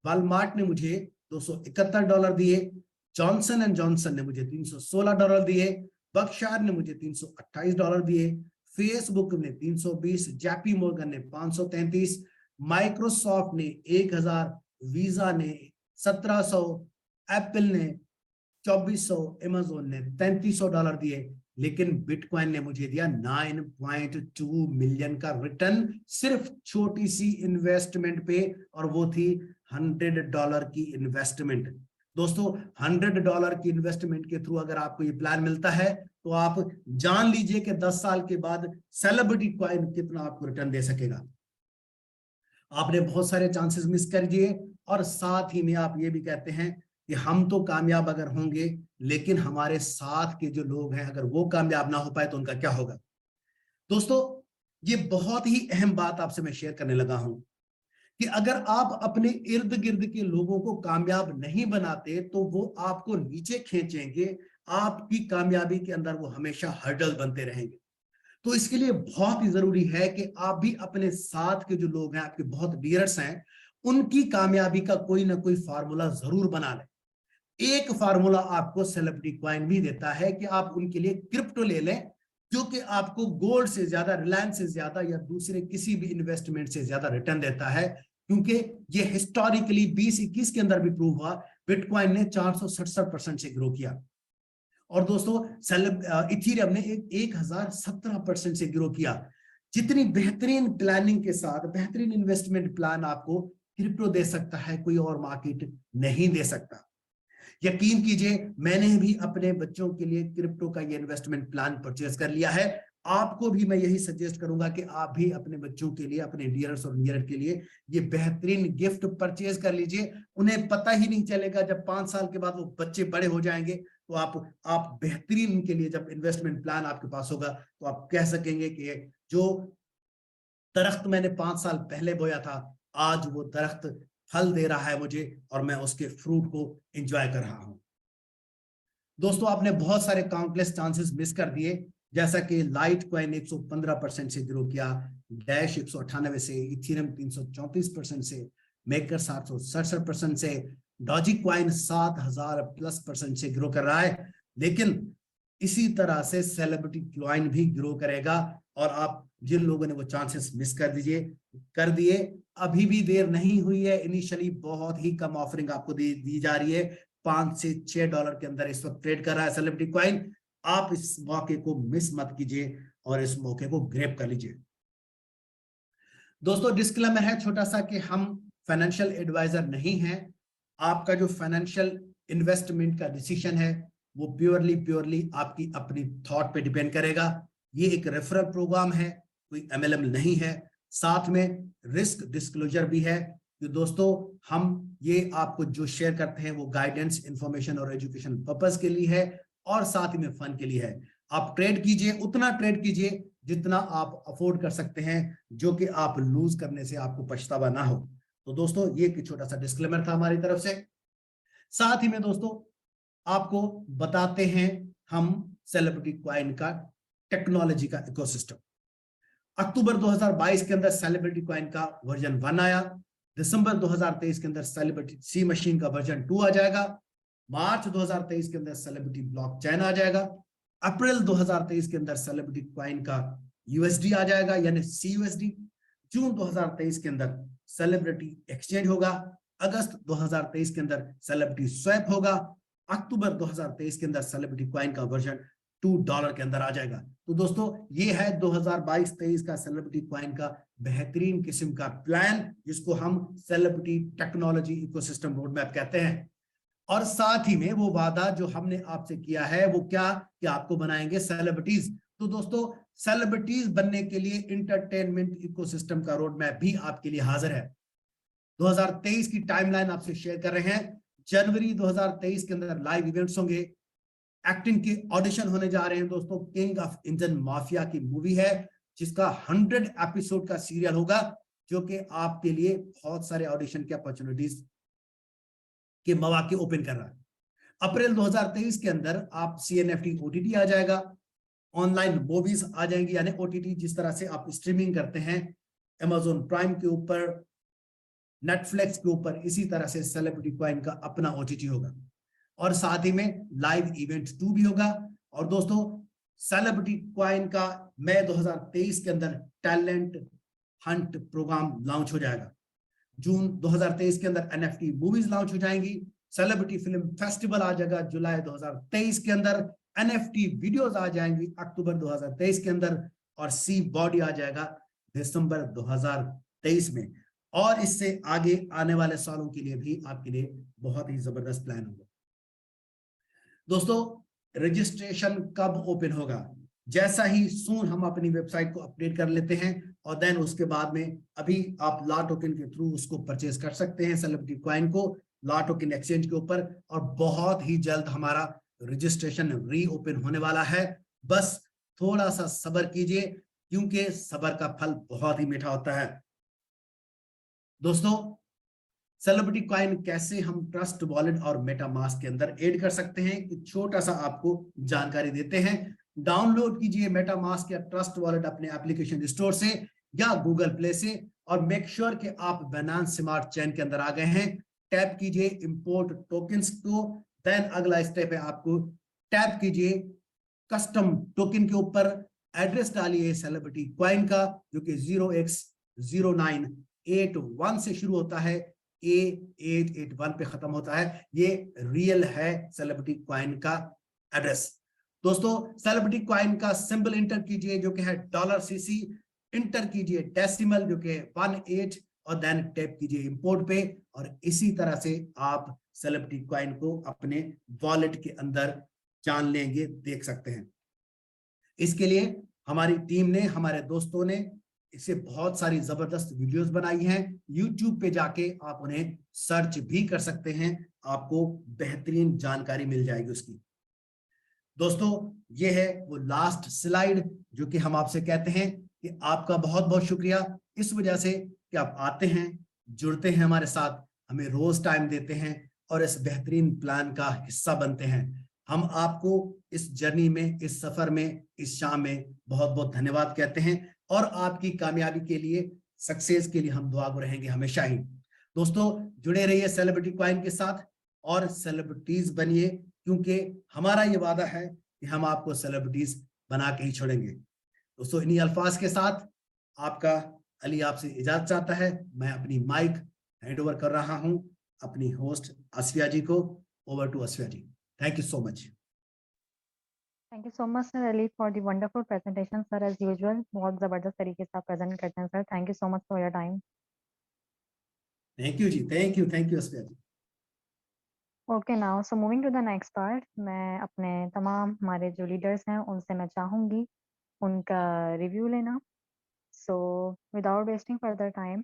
वॉलमार्ट ने मुझे $271 दिए। जॉनसन एंड जॉनसन ने मुझे $316 दिए। बर्कशायर ने मुझे $328 दिए। फेसबुक ने 320, जेपी मॉर्गन ने 533, माइक्रोसॉफ्ट ने 1000, वीजा ने 1700, एप्पल ने 2400, अमेज़न ने $3300 दिए। लेकिन बिटकॉइन ने मुझे दिया 9.2 मिलियन का रिटर्न सिर्फ छोटी सी इन्वेस्टमेंट पे, और वो थी $100 की इन्वेस्टमेंट। दोस्तों, $100 की इन्वेस्टमेंट के थ्रू अगर आपको ये प्लान मिलता है, तो आप जान लीजिए कि 10 साल के बाद सेलिब्रिटी कॉइन कितना आपको रिटर्न दे सकेगा। आपने बहुत सारे चांसेस मिस कर दिए, और साथ ही में आप ये भी कहते हैं कि हम तो कामयाब अगर होंगे, लेकिन हमारे साथ के जो लोग हैं, अगर वो कामयाब ना हो पाए तो उनका क्या होगा? दोस्तों, ये बहुत ही अहम बात आपसे मैं शेयर करने लगा हूं कि अगर आप अपने इर्द गिर्द के लोगों को कामयाब नहीं बनाते, तो वो आपको नीचे खींचेंगे। आपकी कामयाबी के अंदर वो हमेशा हर्डल बनते रहेंगे। तो इसके लिए बहुत ही जरूरी है कि आप भी अपने साथ के जो लोग हैं, आपके बहुत डियर्स हैं, उनकी कामयाबी का कोई ना कोई फार्मूला जरूर बना लें। एक फार्मूला आपको सेलिब्रिटी कॉइन भी देता है कि आप उनके लिए क्रिप्टो ले लें, जो कि आपको गोल्ड से ज्यादा, रिलायंस से ज्यादा या दूसरे किसी भी इन्वेस्टमेंट से ज्यादा रिटर्न देता है, क्योंकि ये हिस्टोरिकली 2021 के अंदर भी प्रूव हुआ, बिटकॉइन ने 467% से ग्रो किया। और दोस्तों इथेरियम ने 1017% से ग्रो किया। जितनी बेहतरीन प्लानिंग के साथ बेहतरीन इन्वेस्टमेंट प्लान आपको क्रिप्टो दे सकता है, कोई और मार्केट नहीं दे सकता। यकीन कीजिए, मैंने भी अपने बच्चों के लिए क्रिप्टो का ये इन्वेस्टमेंट प्लान परचेज कर लिया है। आपको भी मैं यही सजेस्ट करूंगा कि आप भी अपने बच्चों के लिए, अपने डियर्स और नियर के लिए ये बेहतरीन गिफ्ट परचेज कर लीजिए। उन्हें पता ही नहीं चलेगा, जब 5 साल के बाद वो बच्चे बड़े हो जाएंगे तो आप बेहतरीन उनके लिए, जब इन्वेस्टमेंट प्लान आपके पास होगा तो आप कह सकेंगे कि जो दरख्त मैंने 5 साल पहले बोया था, आज वो दरख्त फल दे रहा है मुझे और मैं उसके फ्रूट को एंजॉय कर रहा हूं। दोस्तों, आपने बहुत सारे काउंटलेस चांसेस मिस कर दिए, जैसा कि लाइट कॉइन 115% से ग्रो किया, डैश 198 से, इथेरियम 334% से, मेकर 767% से, डॉजी कॉइन 7000+ % से ग्रो कर रहा है। लेकिन इसी तरह से सेलिब्रिटी कॉइन भी ग्रो करेगा। और आप जिन लोगों ने वो चांसेस मिस कर दिए, अभी भी देर नहीं हुई है। इनिशियली बहुत ही कम ऑफरिंग आपको दी जा रही है, $5 से $6 के अंदर इस वक्त ट्रेड कर रहा है सेलिब्रिटी कॉइन। आप इस मौके को मिस मत कीजिए और इस मौके को ग्रैब कर लीजिए। दोस्तों, डिस्क्लेमर है छोटा सा कि हम फाइनेंशियल एडवाइजर नहीं हैं। आपका जो फाइनेंशियल इन्वेस्टमेंट का डिसीजन है वो प्योरली आपकी अपनी थॉट पे डिपेंड करेगा। ये एक रेफरल प्रोग्राम है, कोई MLM नहीं है। साथ में रिस्क डिस्क्लोजर भी है कि दोस्तों, हम ये आपको जो शेयर करते हैं वो गाइडेंस, इंफॉर्मेशन और एजुकेशन पर्पस के लिए है और साथ ही में फन के लिए है। आप ट्रेड कीजिए, उतना ट्रेड कीजिए जितना आप अफोर्ड कर सकते हैं, जो कि आप लूज करने से आपको पछतावा ना हो। तो दोस्तों, ये एक छोटा सा डिस्क्लेमर था हमारी तरफ से। साथ ही में दोस्तों, आपको बताते हैं हम सेलिब्रिटी कॉइन का टेक्नोलॉजी का इकोसिस्टम। अक्टूबर 2022 के अंदर सेलिब्रिटी कॉइन का वर्जन 1 आया। दिसंबर 2023 के अंदर सेलिब्रिटी सी मशीन का वर्जन 2 आ जाएगा। मार्च 2023 के अंदर सेलिब्रिटी ब्लॉकचेन आ जाएगा। अप्रैल 2023 के अंदर सेलिब्रिटी कॉइन का USD आ जाएगा, यानी CUSD। जून 2023 के अंदर सेलिब्रिटी एक्सचेंज होगा। अगस्त 2023 के अंदर सेलिब्रिटी स्वैप होगा। अक्टूबर 2023 के अंदर सेलिब्रिटी कॉइन का वर्जन $2 के अंदर आ जाएगा। तो दोस्तों, ये है 2022-23 का सेलिब्रिटी कॉइन का बेहतरीन किस्म का प्लान, जिसको हम celebrity technology ecosystem road map कहते हैं। और साथ ही में वो वादा जो हमने आपसे किया है वो क्या, कि आपको बनाएंगे सेलिब्रिटीज। तो दोस्तों, सेलिब्रिटीज बनने के लिए इंटरटेनमेंट इकोसिस्टम का रोड मैप भी आपके लिए हाजिर है। 2023 की टाइमलाइन आपसे शेयर कर रहे हैं। जनवरी 2023 के अंदर लाइव इवेंट्स होंगे, एक्टिंग के ऑडिशन होने जा रहे हैं। दोस्तों, किंग ऑफ इंडियन माफिया की मूवी है, जिसका 100 एपिसोड का सीरियल होगा, जो कि आपके लिए बहुत सारे ऑडिशन की अपॉर्चुनिटीज के मौके ओपन कर रहा है। अप्रैल 2023 के अंदर आप CNFT OTT आ जाएगा, ऑनलाइन मूवीज आ जाएंगी, यानी OTT जिस तरह से आप स्ट्रीमिंग करते हैं Amazon प्राइम के ऊपर, नेटफ्लिक्स के ऊपर, इसी तरह से सेलिब्रिटी कॉइन का अपना OTT होगा। और साथ ही में लाइव इवेंट 2 भी होगा। और दोस्तों, सेलिब्रिटी कॉइन का मई 2023 के अंदर टैलेंट हंट प्रोग्राम लॉन्च हो जाएगा। जून 2023 के अंदर NFT मूवीज लॉन्च हो जाएंगी। सेलिब्रिटी फिल्म फेस्टिवल आ जाएगा जुलाई 2023 के अंदर। NFT वीडियोस आ जाएंगी अक्टूबर 2023 के अंदर। और सी बॉडी आ जाएगा दिसंबर 2023 में। और इससे आगे आने वाले सालों के लिए भी आपके लिए बहुत ही जबरदस्त प्लान होगा। दोस्तों, रजिस्ट्रेशन कब ओपन होगा? जैसा ही सून हम अपनी वेबसाइट को अपडेट कर लेते हैं, और देन उसके बाद में अभी आप ला टोकन के थ्रू उसको परचेज कर सकते हैं, सेलिब्रिटी कॉइन को ला टोकन एक्सचेंज के ऊपर। और बहुत ही जल्द हमारा रजिस्ट्रेशन रीओपन होने वाला है। बस थोड़ा सा सब्र कीजिए, क्योंकि सब्र का फल बहुत ही मीठा होता है। दोस्तों, सेलिब्रिटी कॉइन कैसे हम ट्रस्ट वॉलेट और मेटामास्क के अंदर ऐड कर सकते हैं, कि छोटा सा आपको जानकारी देते हैं। डाउनलोड कीजिए मेटामास्क या ट्रस्ट वॉलेट अपने एप्लीकेशन स्टोर से या गूगल प्ले से, और मेक श्योर कि आप बाइनेंस स्मार्ट चेन के अंदर आ गए हैं। टैप कीजिए इंपोर्ट टोकन्स को, देन अगला स्टेप है आपको टैप कीजिए कस्टम टोकन के ऊपर, एड्रेस डालिए सेलिब्रिटी कॉइन का जो कि 0x0981 से शुरू होता है, A881 पे खत्म होता है। ये रियल है सेलिब्रिटी कॉइन का एड्रेस। दोस्तों सेलिब्रिटी कॉइन का सिंबल इंटर कीजिए जो कि है $CC, इंटर कीजिए डेसिमल जो कि 18 और देन टैप कीजिए इंपोर्ट पे, और इसी तरह से आप सेलिब्रिटी कॉइन को अपने वॉलेट के अंदर जान लेंगे, देख सकते हैं। इसके लिए हमारी टीम ने, हमारे दोस्तों ने इससे बहुत सारी जबरदस्त वीडियोस बनाई हैं। YouTube पे जाके आप उन्हें सर्च भी कर सकते हैं, आपको बेहतरीन जानकारी मिल जाएगी उसकी। दोस्तों ये है वो लास्ट स्लाइड जो कि हम आपसे कहते हैं कि आपका बहुत बहुत शुक्रिया इस वजह से कि आप आते हैं, जुड़ते हैं हमारे साथ, हमें रोज टाइम देते हैं और इस बेहतरीन प्लान का हिस्सा बनते हैं। हम आपको इस जर्नी में, इस सफर में, इस शाम में बहुत बहुत धन्यवाद कहते हैं और आपकी कामयाबी के लिए, सक्सेस के लिए हम दुआगो रहेंगे हमेशा ही। दोस्तों जुड़े रहिए सेलिब्रिटी कॉइन के साथ और सेलिब्रिटीज बनिए, क्योंकि हमारा ये वादा है कि हम आपको सेलिब्रिटीज बना के ही छोड़ेंगे। दोस्तों इन्हीं अल्फाज के साथ आपका अली आपसे इजाजत चाहता है। मैं अपनी माइक हैंड ओवर कर रहा हूं अपनी होस्ट आसिया जी को। Over to Asiya ji, thank you so much. Thank you so much sir Ali for the wonderful presentation sir, as usual बहुत ज़बरदस्त तरीके से आप प्रेजेंट करते हैं sir. Thank you so much for your time. Thank you जी, thank you Asiya ji. Okay now so moving to the next part, मैं अपने तमाम हमारे जो लीडर्स हैं उनसे मैं चाहूँगी उनका रिव्यू लेना। So without wasting further time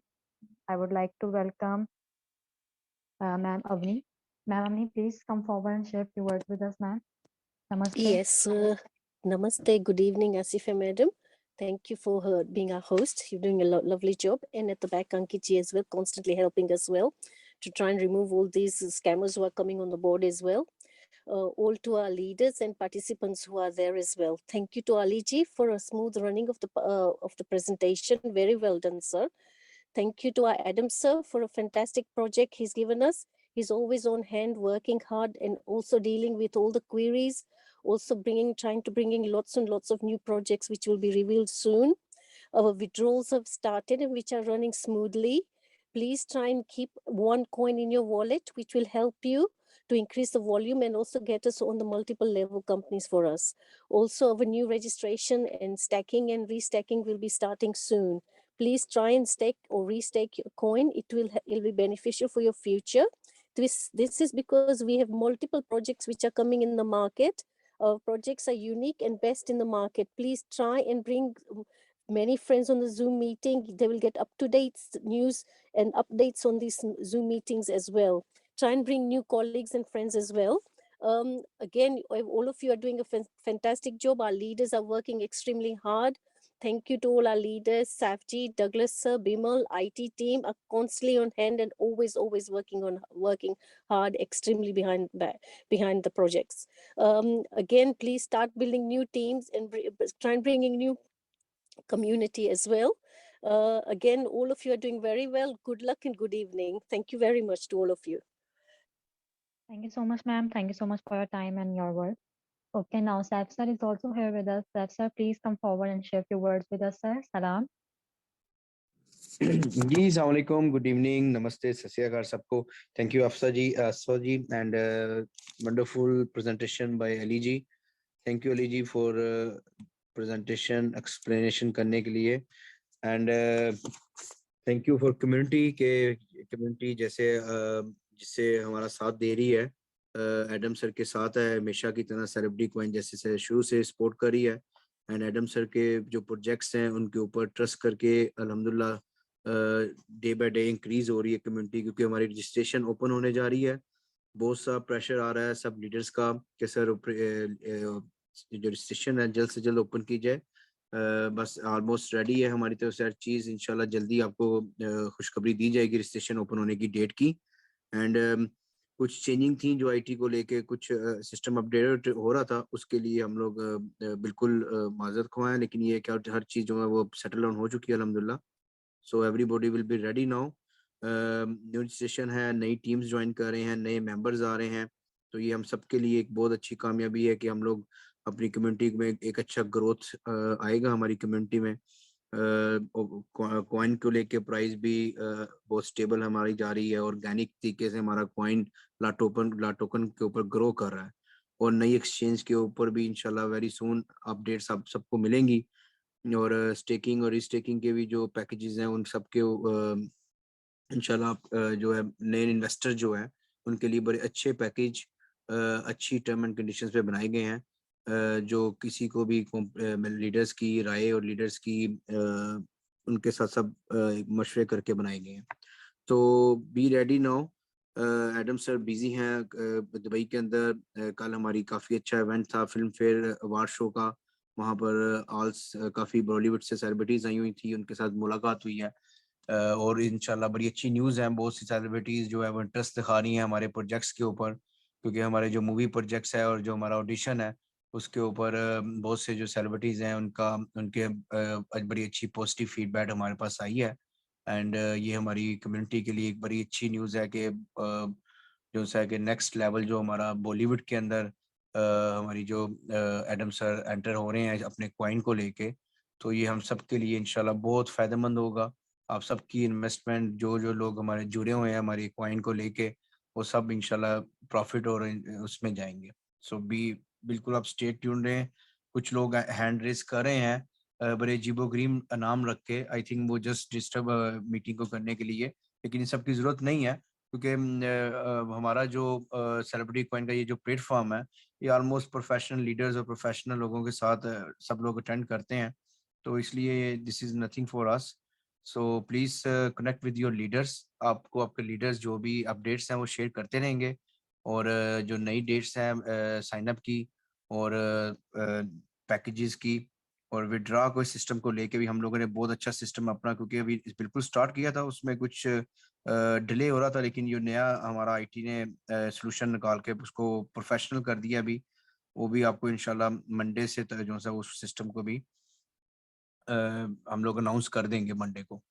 I would like to welcome ma'am Avni. Ma'am Avni, please come forward and share few words with us ma'am. नमस्ते। Yes, namaste. Good evening, Asifa madam. Thank you for being our host. You're doing a lovely job. And at the back, Ankit ji as well, constantly helping us well to try and remove all these scammers who are coming on the board as well. All to our leaders and participants who are there as well. Thank you to Ali ji for a smooth running of the presentation. Very well done, sir. Thank you to our Adam sir for a fantastic project he's given us. He's always on hand, working hard, and also dealing with all the queries. Also trying to bring in lots and lots of new projects, which will be revealed soon. Our withdrawals have started and which are running smoothly. Please try and keep one coin in your wallet, which will help you to increase the volume and also get us on the multiple level companies for us. Also, our new registration and stacking and restacking will be starting soon. Please try and stake or restake your coin. It'll be beneficial for your future. This is because we have multiple projects which are coming in the market. Our projects are unique and best in the market. Please try and bring many friends on the Zoom meeting. They will get up-to-date news and updates on these Zoom meetings as well. Try and bring new colleagues and friends as well. Again, all of you are doing a fantastic job. Our leaders are working extremely hard. Thank you to all our leaders, Safji, Douglas sir, Bimal, IT team are constantly on hand and always working hard, extremely behind the projects. Again, please start building new teams and try and bring in new community as well. Again, all of you are doing very well. Good luck and good evening. Thank you very much to all of you. Thank you so much, ma'am. Thank you so much for your time and your work. Okay, now Saif sir is also here with us. Saif sir, please come forward and share few words with us, sir. Salam. जी अस्सलाम वालेकुम, good evening, नमस्ते, सत श्री अकाल सबको। Thank you Afsa ji and wonderful presentation by Ali ji. Thank you Ali ji for presentation explanation करने के लिए and thank you for community जैसे जिससे हमारा साथ दे रही है। एडम सर के साथ है हमेशा की तरह, सेलिब्रिटी कॉइन जैसे शुरू से सपोर्ट करी है एंड एडम सर के जो प्रोजेक्ट्स हैं उनके ऊपर ट्रस्ट करके अल्हम्दुलिल्लाह डे बाय डे इंक्रीज हो रही है कम्युनिटी, क्योंकि हमारी रजिस्ट्रेशन ओपन होने जा रही है। बहुत सा प्रेशर आ रहा है सब लीडर्स का कि सर जो रजिस्ट्रेशन है जल्द से जल्द ओपन की जाए। बस ऑलमोस्ट रेडी है हमारी तरफ से हर चीज़। इंशाल्लाह जल्दी आपको खुशखबरी दी जाएगी रजिस्ट्रेशन ओपन होने की डेट की। एंड कुछ चेंजिंग थी जो आईटी को लेके, कुछ सिस्टम अपडेट हो रहा था, उसके लिए हम लोग बिल्कुल माजरत खुआएं, लेकिन ये क्या हर चीज़ जो है वो सेटल डाउन हो चुकी है अल्हम्दुलिल्लाह। So everybody will be ready now. New registration है, नई टीम्स ज्वाइन कर रहे हैं, नए मेंबर्स आ रहे हैं तो ये हम सबके लिए एक बहुत अच्छी कामयाबी है कि हम लोग अपनी कम्युनिटी में एक अच्छा ग्रोथ आएगा हमारी कम्युनिटी में। कॉइन को लेके प्राइस भी बहुत स्टेबल हमारी जा रही है, ऑर्गेनिक तरीके से हमारा कॉइन लाटोकन के ऊपर ग्रो कर रहा है, और नई एक्सचेंज के ऊपर भी इंशाल्लाह वेरी सून अपडेट्स आप सबको मिलेंगी। और स्टेकिंग और रिस्टेकिंग के भी जो पैकेजेस हैं उन सब के इंशाल्लाह आप जो है नए इन्वेस्टर जो है उनके लिए बड़े अच्छे पैकेज अच्छी टर्म एंड कंडीशंस पे बनाए गए हैं, जो किसी को भी लीडर्स की राय और लीडर्स की उनके साथ सब मशवरे करके बनाए गए हैं। तो be ready now. Adam sir busy हैं दुबई के अंदर। कल हमारी काफ़ी अच्छा इवेंट था फिल्म फेयर अवार्ड शो का, वहाँ पर काफ़ी बॉलीवुड से सेलिब्रिटीज़ आई हुई थी, उनके साथ मुलाकात हुई है। और इंशाल्लाह बड़ी अच्छी न्यूज़ है, बहुत सी सेलिब्रिटीज़ जो है वो इंटरेस्ट दिखा रही हैं हमारे प्रोजेक्ट्स के ऊपर, क्योंकि हमारे जो मूवी प्रोजेक्ट्स है और जो हमारा ऑडिशन है उसके ऊपर बहुत से जो सेलिब्रिटीज़ हैं उनके बड़ी अच्छी पॉजिटिव फीडबैक हमारे पास आई है। एंड ये हमारी कम्युनिटी के लिए एक बड़ी अच्छी न्यूज़ है कि जो है कि नेक्स्ट लेवल जो हमारा बॉलीवुड के अंदर हमारी जो एडम सर एंटर हो रहे हैं अपने कॉइन को लेके, तो ये हम सब के लिए इंशाल्लाह बहुत फ़ायदेमंद होगा। आप सबकी इन्वेस्टमेंट जो जो लोग हमारे जुड़े हुए हैं हमारे कॉइन को लेके, वो सब इंशाल्लाह प्रॉफिट और उसमें जाएंगे। सो बिल्कुल आप स्टे ट्यून्ड रहें। कुछ लोग हैंड रेस कर रहे हैं बड़े अजीबोगरीब नाम रख के, आई थिंक वो जस्ट डिस्टर्ब मीटिंग को करने के लिए, लेकिन इन सब की ज़रूरत नहीं है, क्योंकि हमारा जो सेलिब्रिटी कॉइन का ये जो प्लेटफॉर्म है ये ऑलमोस्ट प्रोफेशनल लीडर्स और प्रोफेशनल लोगों के साथ सब लोग अटेंड करते हैं, तो इसलिए this is nothing for us. So please connect with your leaders. आपको आपके लीडर्स जो भी अपडेट्स हैं वो शेयर करते रहेंगे, और जो नई डेट्स हैं साइन अप की और पैकेजेस की और विड्रॉ को सिस्टम को लेके भी हम लोगों ने बहुत अच्छा सिस्टम अपना, क्योंकि अभी बिल्कुल स्टार्ट किया था उसमें कुछ डिले हो रहा था, लेकिन ये नया हमारा आईटी ने सॉल्यूशन निकाल के उसको प्रोफेशनल कर दिया अभी। वो भी आपको इंशाल्लाह मंडे से जो है उस सिस्टम को भी हम लोग अनाउंस कर देंगे मंडे को,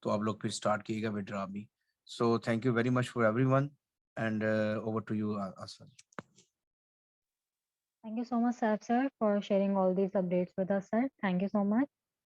तो आप लोग फिर स्टार्ट कीजिएगा विड्रॉ भी। So thank you very much for everyone, and over to you Asafa. Thank you so much, Saif sir, for sharing all these updates with us, sir. Thank you so much.